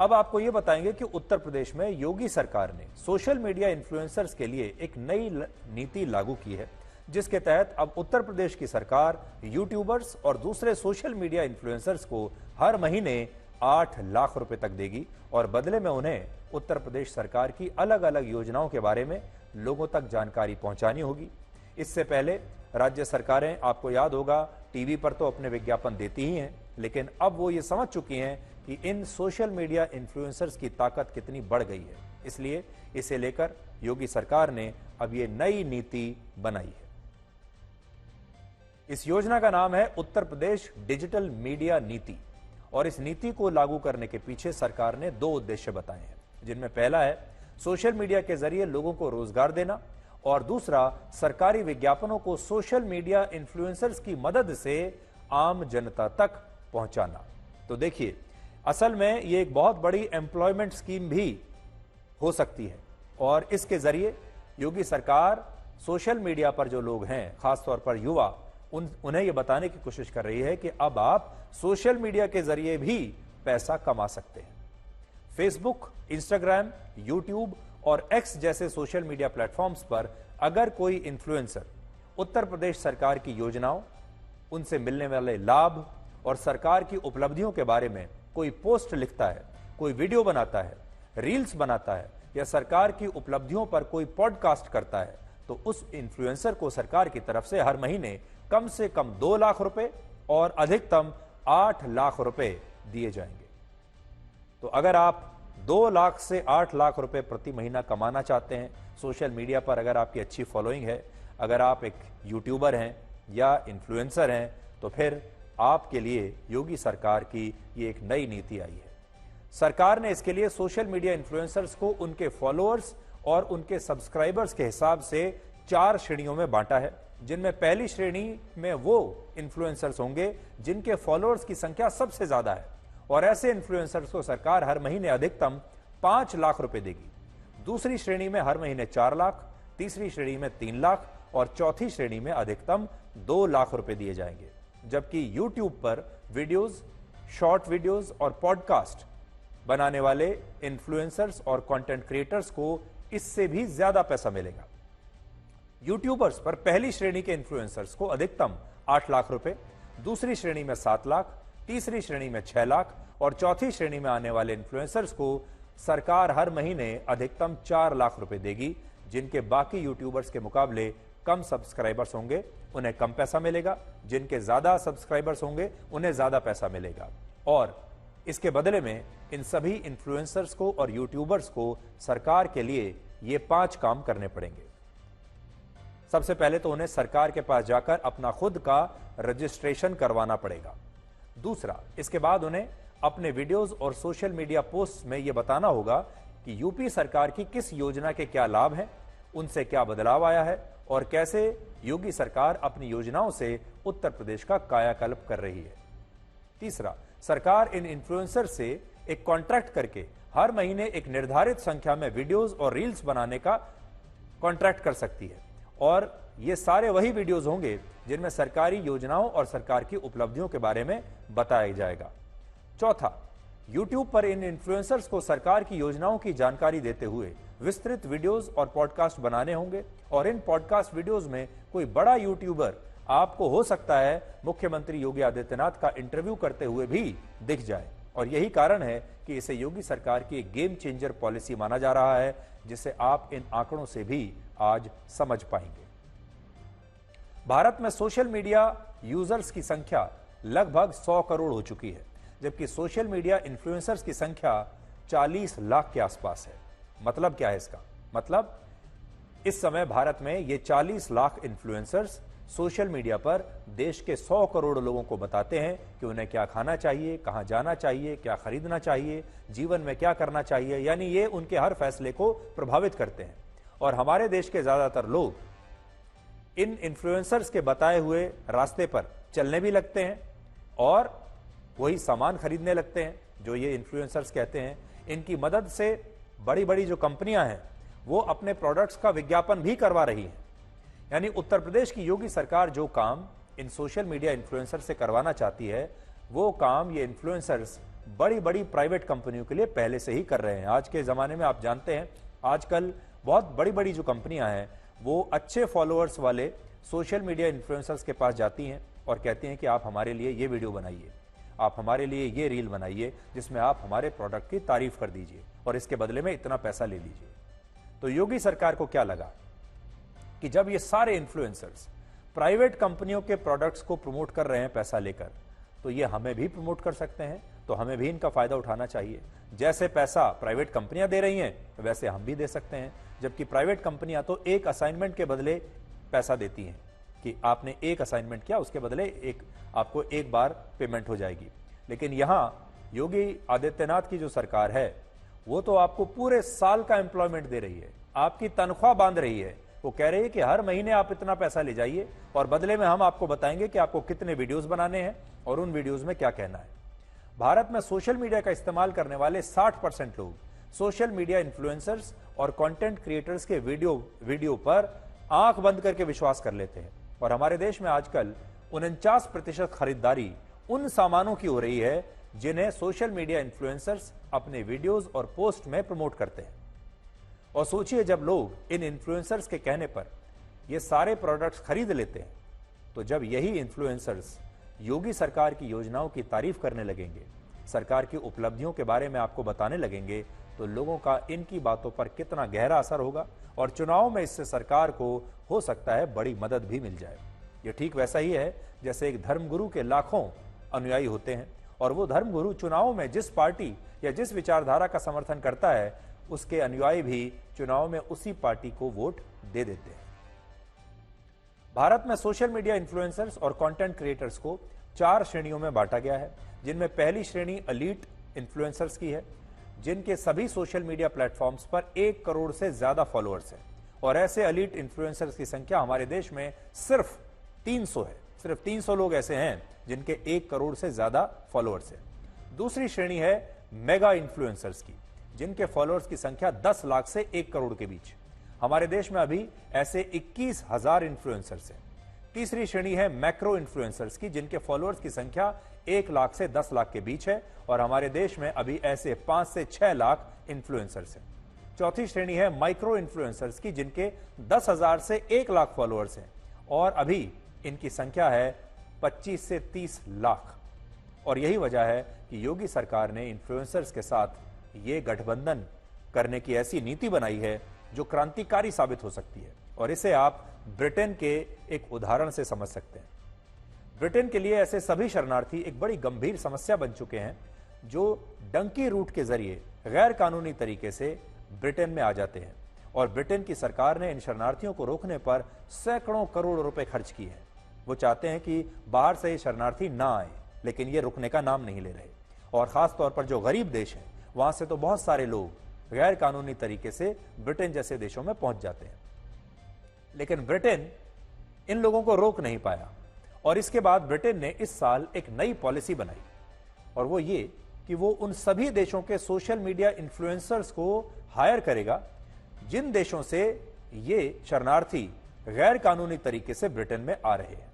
अब आपको यह बताएंगे कि उत्तर प्रदेश में योगी सरकार ने सोशल मीडिया इन्फ्लुएंसर्स के लिए एक नई नीति लागू की है, जिसके तहत अब उत्तर प्रदेश की सरकार यूट्यूबर्स और दूसरे सोशल मीडिया इन्फ्लुएंसर्स को हर महीने 8 लाख रुपए तक देगी और बदले में उन्हें उत्तर प्रदेश सरकार की अलग अलग योजनाओं के बारे में लोगों तक जानकारी पहुंचानी होगी। इससे पहले राज्य सरकारें, आपको याद होगा, टीवी पर तो अपने विज्ञापन देती ही हैं, लेकिन अब वो ये समझ चुकी हैं कि इन सोशल मीडिया इन्फ्लुएंसर्स की ताकत कितनी बढ़ गई है। इसलिए इसे लेकर योगी सरकार ने अब ये नई नीति बनाई है। इस योजना का नाम है उत्तर प्रदेश डिजिटल मीडिया नीति और इस नीति को लागू करने के पीछे सरकार ने 2 उद्देश्य बताए हैं, जिनमें पहला है सोशल मीडिया के जरिए लोगों को रोजगार देना और दूसरा सरकारी विज्ञापनों को सोशल मीडिया इन्फ्लुएंसर्स की मदद से आम जनता तक पहुंचाना। तो देखिए, असल में ये एक बहुत बड़ी एम्प्लॉयमेंट स्कीम भी हो सकती है और इसके जरिए योगी सरकार सोशल मीडिया पर जो लोग हैं, खासतौर पर युवा, उन्हें यह बताने की कोशिश कर रही है कि अब आप सोशल मीडिया के जरिए भी पैसा कमा सकते हैं। फेसबुक, इंस्टाग्राम, यूट्यूब और एक्स जैसे सोशल मीडिया प्लेटफॉर्म्स पर अगर कोई इन्फ्लुएंसर उत्तर प्रदेश सरकार की योजनाओं, उनसे मिलने वाले लाभ और सरकार की उपलब्धियों के बारे में कोई पोस्ट लिखता है, कोई वीडियो बनाता है, रील्स बनाता है या सरकार की उपलब्धियों पर कोई पॉडकास्ट करता है, तो उस इन्फ्लुएंसर को सरकार की तरफ से हर महीने कम से कम 2 लाख रुपए और अधिकतम 8 लाख रुपए दिए जाएंगे। तो अगर आप 2 लाख से 8 लाख रुपए प्रति महीना कमाना चाहते हैं सोशल मीडिया पर, अगर आपकी अच्छी फॉलोइंग है, अगर आप एक यूट्यूबर हैं या इन्फ्लुएंसर हैं, तो फिर आपके लिए योगी सरकार की ये एक नई नीति आई है। सरकार ने इसके लिए सोशल मीडिया इन्फ्लुएंसर्स को उनके फॉलोअर्स और उनके सब्सक्राइबर्स के हिसाब से 4 श्रेणियों में बांटा है, जिनमें पहली श्रेणी में वो इन्फ्लुएंसर्स होंगे जिनके फॉलोअर्स की संख्या सबसे ज्यादा है और ऐसे इन्फ्लुएंसर्स को सरकार हर महीने अधिकतम 5 लाख रुपए देगी। दूसरी श्रेणी में हर महीने 4 लाख, तीसरी श्रेणी में 3 लाख और चौथी श्रेणी में अधिकतम 2 लाख रुपए दिए जाएंगे। जबकि YouTube पर वीडियोस, शॉर्ट वीडियोस और पॉडकास्ट बनाने वाले इन्फ्लुएंसर्स और कंटेंट क्रिएटर्स को इससे भी ज्यादा पैसा मिलेगा। यूट्यूबर्स पर पहली श्रेणी के इन्फ्लुएंसर्स को अधिकतम 8 लाख रुपए, दूसरी श्रेणी में 7 लाख, तीसरी श्रेणी में 6 लाख और चौथी श्रेणी में आने वाले इन्फ्लुएंसर्स को सरकार हर महीने अधिकतम 4 लाख रुपए देगी। जिनके बाकी यूट्यूबर्स के मुकाबले कम सब्सक्राइबर्स होंगे उन्हें कम पैसा मिलेगा, जिनके ज्यादा सब्सक्राइबर्स होंगे उन्हें ज्यादा पैसा मिलेगा। और इसके बदले में इन सभी इन्फ्लुएंसर्स को और यूट्यूबर्स को सरकार के लिए ये 5 काम करने पड़ेंगे। सबसे पहले तो उन्हें सरकार के पास जाकर अपना खुद का रजिस्ट्रेशन करवाना पड़ेगा। दूसरा, इसके बाद उन्हें अपने वीडियोस और सोशल मीडिया पोस्ट में यह बताना होगा कि यूपी सरकार की किस योजना के क्या लाभ हैं, उनसे क्या बदलाव आया है और कैसे योगी सरकार अपनी योजनाओं से उत्तर प्रदेश का कायाकल्प कर रही है। तीसरा, सरकार इन इन्फ्लुएंसर से एक कॉन्ट्रैक्ट करके हर महीने एक निर्धारित संख्या में वीडियोस और रील्स बनाने का कॉन्ट्रैक्ट कर सकती है और ये सारे वही वीडियोस होंगे जिनमें सरकारी योजनाओं और सरकार की उपलब्धियों के बारे में बताया जाएगा। चौथा, YouTube पर इन इन्फ्लुएंसर्स को सरकार की योजनाओं की जानकारी देते हुए विस्तृत वीडियोस और पॉडकास्ट बनाने होंगे और इन पॉडकास्ट वीडियोस में कोई बड़ा यूट्यूबर आपको हो सकता है मुख्यमंत्री योगी आदित्यनाथ का इंटरव्यू करते हुए भी दिख जाए और यही कारण है कि इसे योगी सरकार की एक गेम चेंजर पॉलिसी माना जा रहा है, जिसे आप इन आंकड़ों से भी आज समझ पाएंगे। भारत में सोशल मीडिया यूजर्स की संख्या लगभग 100 करोड़ हो चुकी है, जबकि सोशल मीडिया इन्फ्लुएंसर्स की संख्या 40 लाख के आसपास है। मतलब क्या है इसका? मतलब इस समय भारत में ये 40 लाख इन्फ्लुएंसर्स सोशल मीडिया पर देश के 100 करोड़ लोगों को बताते हैं कि उन्हें क्या खाना चाहिए, कहां जाना चाहिए, क्या खरीदना चाहिए, जीवन में क्या करना चाहिए, यानी ये उनके हर फैसले को प्रभावित करते हैं। और हमारे देश के ज्यादातर लोग इन इन्फ्लुएंसर्स के बताए हुए रास्ते पर चलने भी लगते हैं और वही सामान खरीदने लगते हैं जो ये इन्फ्लुएंसर्स कहते हैं। इनकी मदद से बड़ी बड़ी जो कंपनियां हैं वो अपने प्रोडक्ट्स का विज्ञापन भी करवा रही हैं। यानी उत्तर प्रदेश की योगी सरकार जो काम इन सोशल मीडिया इन्फ्लुएंसर से करवाना चाहती है, वो काम ये इन्फ्लुएंसर्स बड़ी बड़ी प्राइवेट कंपनियों के लिए पहले से ही कर रहे हैं। आज के ज़माने में आप जानते हैं, आजकल बहुत बड़ी बड़ी जो कंपनियां हैं वो अच्छे फॉलोअर्स वाले सोशल मीडिया इन्फ्लुएंसर्स के पास जाती हैं और कहती हैं कि आप हमारे लिए ये वीडियो बनाइए, आप हमारे लिए ये रील बनाइए जिसमें आप हमारे प्रोडक्ट की तारीफ कर दीजिए और इसके बदले में इतना पैसा ले लीजिए। तो योगी सरकार को क्या लगा कि जब ये सारे इन्फ्लुएंसर्स प्राइवेट कंपनियों के प्रोडक्ट्स को प्रमोट कर रहे हैं पैसा लेकर, तो ये हमें भी प्रमोट कर सकते हैं, तो हमें भी इनका फायदा उठाना चाहिए। जैसे पैसा प्राइवेट कंपनियां दे रही हैं वैसे हम भी दे सकते हैं। जबकि प्राइवेट कंपनियां तो एक असाइनमेंट के बदले पैसा देती हैं कि आपने एक असाइनमेंट किया, उसके बदले आपको एक बार पेमेंट हो जाएगी। लेकिन यहां योगी आदित्यनाथ की जो सरकार है वो तो आपको पूरे साल का एम्प्लॉयमेंट दे रही है, आपकी तनख्वाह बांध रही है। वो कह रही है कि हर महीने आप इतना पैसा ले जाइए और बदले में हम आपको बताएंगे कि आपको कितने वीडियोस बनाने हैं और उन वीडियोस में क्या कहना है। भारत में सोशल मीडिया का इस्तेमाल करने वाले 60% लोग सोशल मीडिया इन्फ्लुएंसर्स और कंटेंट क्रिएटर्स के वीडियो पर आंख बंद करके विश्वास कर लेते हैं। और हमारे देश में आजकल 49% खरीदारी उन सामानों की हो रही है जिन्हें सोशल मीडिया इन्फ्लुएंसर्स अपने वीडियोस और पोस्ट में प्रमोट करते हैं। और सोचिए, जब लोग इन इन्फ्लुएंसर्स के कहने पर ये सारे प्रोडक्ट्स खरीद लेते हैं, तो जब यही इन्फ्लुएंसर्स योगी सरकार की योजनाओं की तारीफ करने लगेंगे, सरकार की उपलब्धियों के बारे में आपको बताने लगेंगे, तो लोगों का इनकी बातों पर कितना गहरा असर होगा और चुनाव में इससे सरकार को हो सकता है बड़ी मदद भी मिल जाए। ये ठीक वैसा ही है जैसे एक धर्मगुरु के लाखों अनुयायी होते हैं और वो धर्मगुरु चुनाव में जिस पार्टी या जिस विचारधारा का समर्थन करता है उसके अनुयायी भी चुनाव में उसी पार्टी को वोट दे देते हैं। भारत में सोशल मीडिया इन्फ्लुएंसर्स और कंटेंट क्रिएटर्स को 4 श्रेणियों में बांटा गया है, जिनमें पहली श्रेणी एलीट इन्फ्लुएंसर्स की है, जिनके सभी सोशल मीडिया प्लेटफॉर्म्स पर 1 करोड़ से ज्यादा फॉलोअर्स हैं। और ऐसे एलीट इन्फ्लुएंसर्स की संख्या हमारे देश में सिर्फ 300 है। सिर्फ 300 लोग ऐसे हैं जिनके 1 करोड़ से ज्यादा फॉलोअर्स हैं। दूसरी श्रेणी है मेगा इन्फ्लुएंसर्स की, जिनके फॉलोअर्स की संख्या 10 लाख से 1 करोड़ के बीच। हमारे देश में अभी ऐसे 21,000 इन्फ्लुएंसर्स हैं। तीसरी श्रेणी है मैक्रो इन्फ्लुएंसर्स की, जिनके फॉलोअर्स की संख्या 1 लाख से 10 लाख के बीच है और हमारे देश में अभी ऐसे 5 से 6 लाख इन्फ्लुएंसर्स हैं। चौथी श्रेणी है माइक्रो इन्फ्लुएंसर्स की, जिनके 10,000 से 1 लाख फॉलोअर्स हैं और अभी इनकी संख्या है 25 से 30 लाख। और यही वजह है कि योगी सरकार ने इन्फ्लुएंसर्स के साथ ये गठबंधन करने की ऐसी नीति बनाई है जो क्रांतिकारी साबित हो सकती है। और इसे आप ब्रिटेन के एक उदाहरण से समझ सकते हैं। ब्रिटेन के लिए ऐसे सभी शरणार्थी एक बड़ी गंभीर समस्या बन चुके हैं जो डंकी रूट के जरिए गैर कानूनी तरीके से ब्रिटेन में आ जाते हैं। और ब्रिटेन की सरकार ने इन शरणार्थियों को रोकने पर सैकड़ों करोड़ रुपए खर्च किए हैं। वो चाहते हैं कि बाहर से ये शरणार्थी ना आए, लेकिन ये रुकने का नाम नहीं ले रहे। और खास तौर पर जो गरीब देश हैं वहां से तो बहुत सारे लोग गैर कानूनी तरीके से ब्रिटेन जैसे देशों में पहुंच जाते हैं। लेकिन ब्रिटेन इन लोगों को रोक नहीं पाया और इसके बाद ब्रिटेन ने इस साल एक नई पॉलिसी बनाई और वो ये कि वो उन सभी देशों के सोशल मीडिया इन्फ्लुएंसर्स को हायर करेगा जिन देशों से ये शरणार्थी गैर कानूनी तरीके से ब्रिटेन में आ रहे हैं।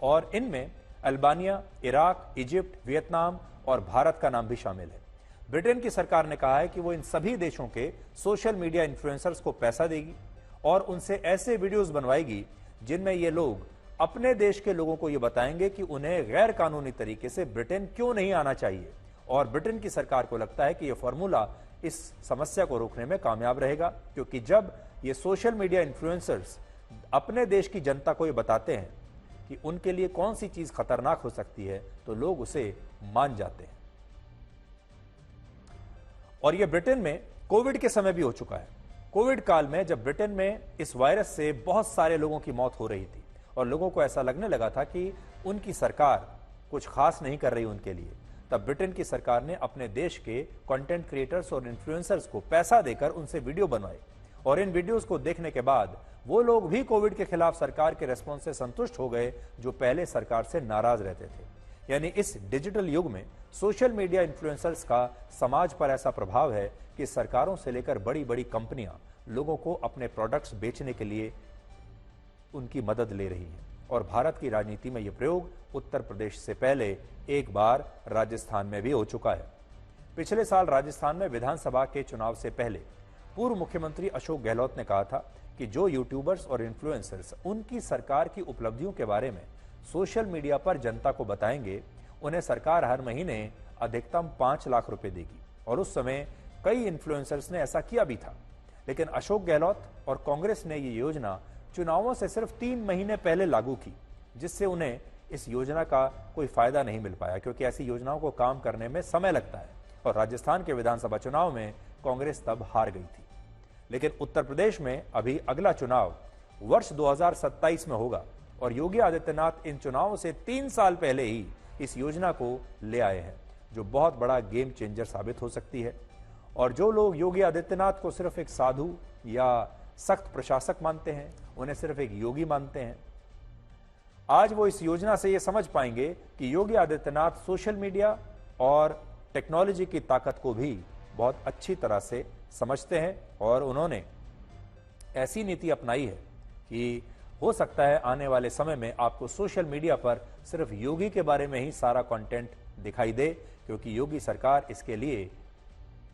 और इनमें अल्बानिया, इराक, इजिप्ट, वियतनाम और भारत का नाम भी शामिल है। ब्रिटेन की सरकार ने कहा है कि वो इन सभी देशों के सोशल मीडिया इन्फ्लुएंसर्स को पैसा देगी और उनसे ऐसे वीडियोस बनवाएगी जिनमें ये लोग अपने देश के लोगों को ये बताएंगे कि उन्हें गैर कानूनी तरीके से ब्रिटेन क्यों नहीं आना चाहिए। और ब्रिटेन की सरकार को लगता है कि यह फॉर्मूला इस समस्या को रोकने में कामयाब रहेगा, क्योंकि जब ये सोशल मीडिया इन्फ्लुएंसर्स अपने देश की जनता को ये बताते हैं कि उनके लिए कौन सी चीज खतरनाक हो सकती है तो लोग उसे मान जाते हैं। और यह ब्रिटेन में कोविड के समय भी हो चुका है। कोविड काल में जब ब्रिटेन में इस वायरस से बहुत सारे लोगों की मौत हो रही थी और लोगों को ऐसा लगने लगा था कि उनकी सरकार कुछ खास नहीं कर रही उनके लिए, तब ब्रिटेन की सरकार ने अपने देश के कंटेंट क्रिएटर्स और इन्फ्लुएंसर्स को पैसा देकर उनसे वीडियो बनवाए और इन वीडियोस को देखने के बाद वो लोग भी कोविड के खिलाफ सरकार के रेस्पॉन्स से संतुष्ट हो गए जो पहले सरकार से नाराज रहते थे। यानी इस डिजिटल युग में सोशल मीडिया इन्फ्लुएंसर्स का समाज पर ऐसा प्रभाव है कि सरकारों से लेकर बड़ी बड़ी कंपनियां लोगों को अपने प्रोडक्ट्स बेचने के लिए उनकी मदद ले रही हैं। और भारत की राजनीति में यह प्रयोग उत्तर प्रदेश से पहले एक बार राजस्थान में भी हो चुका है। पिछले साल राजस्थान में विधानसभा के चुनाव से पहले पूर्व मुख्यमंत्री अशोक गहलोत ने कहा था कि जो यूट्यूबर्स और इन्फ्लुएंसर्स उनकी सरकार की उपलब्धियों के बारे में सोशल मीडिया पर जनता को बताएंगे, उन्हें सरकार हर महीने अधिकतम 5 लाख रुपए देगी। और उस समय कई इन्फ्लुएंसर्स ने ऐसा किया भी था। लेकिन अशोक गहलोत और कांग्रेस ने ये योजना चुनावों से सिर्फ 3 महीने पहले लागू की, जिससे उन्हें इस योजना का कोई फायदा नहीं मिल पाया, क्योंकि ऐसी योजनाओं को काम करने में समय लगता है। और राजस्थान के विधानसभा चुनाव में कांग्रेस तब हार गई थी। लेकिन उत्तर प्रदेश में अभी अगला चुनाव वर्ष 2027 में होगा और योगी आदित्यनाथ इन चुनावों से 3 साल पहले ही इस योजना को ले आए हैं, जो बहुत बड़ा गेम चेंजर साबित हो सकती है। और जो लोग योगी आदित्यनाथ को सिर्फ एक साधु या सख्त प्रशासक मानते हैं, उन्हें सिर्फ एक योगी मानते हैं, आज वो इस योजना से ये समझ पाएंगे कि योगी आदित्यनाथ सोशल मीडिया और टेक्नोलॉजी की ताकत को भी बहुत अच्छी तरह से समझते हैं। और उन्होंने ऐसी नीति अपनाई है कि हो सकता है आने वाले समय में आपको सोशल मीडिया पर सिर्फ योगी के बारे में ही सारा कंटेंट दिखाई दे, क्योंकि योगी सरकार इसके लिए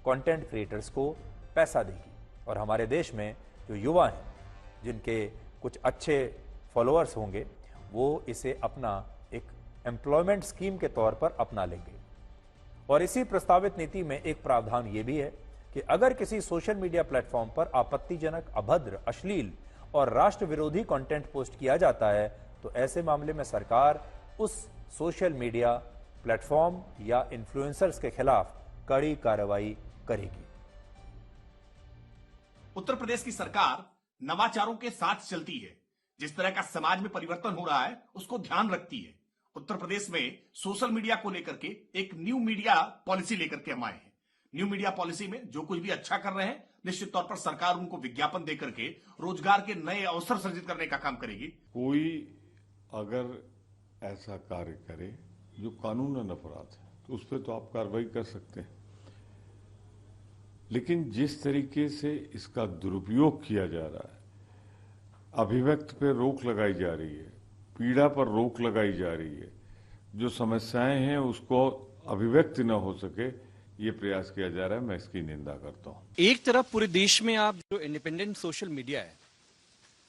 कंटेंट क्रिएटर्स को पैसा देगी। और हमारे देश में जो युवा हैं, जिनके कुछ अच्छे फॉलोअर्स होंगे, वो इसे अपना एक एम्प्लॉयमेंट स्कीम के तौर पर अपना लेंगे। और इसी प्रस्तावित नीति में एक प्रावधान ये भी है कि अगर किसी सोशल मीडिया प्लेटफॉर्म पर आपत्तिजनक, अभद्र, अश्लील और राष्ट्र विरोधी कंटेंट पोस्ट किया जाता है, तो ऐसे मामले में सरकार उस सोशल मीडिया प्लेटफॉर्म या इन्फ्लुएंसर्स के खिलाफ कड़ी कार्रवाई करेगी। उत्तर प्रदेश की सरकार नवाचारों के साथ चलती है। जिस तरह का समाज में परिवर्तन हो रहा है, उसको ध्यान रखती है। उत्तर प्रदेश में सोशल मीडिया को लेकर के एक न्यू मीडिया पॉलिसी लेकर के हम आए हैं। न्यू मीडिया पॉलिसी में जो कुछ भी अच्छा कर रहे हैं, निश्चित तौर पर सरकार उनको विज्ञापन देकर के रोजगार के नए अवसर सृजित करने का काम करेगी। कोई अगर ऐसा कार्य करे जो कानूनन अपराध है, तो उस पर तो आप कार्रवाई कर सकते हैं। लेकिन जिस तरीके से इसका दुरुपयोग किया जा रहा है, अभिव्यक्ति पर रोक लगाई जा रही है, पीड़ा पर रोक लगाई जा रही है, जो समस्याएं हैं उसको अभिव्यक्ति न हो सके, ये प्रयास किया जा रहा है। मैं इसकी निंदा करता हूं। एक तरफ पूरे देश में आप जो इंडिपेंडेंट सोशल मीडिया है,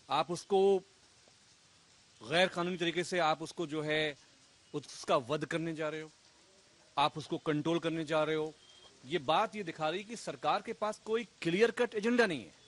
आप उसको गैर कानूनी तरीके से आप उसको जो है उसका वध करने जा रहे हो, आप उसको कंट्रोल करने जा रहे हो। ये बात ये दिखा रही है कि सरकार के पास कोई क्लियर कट एजेंडा नहीं है।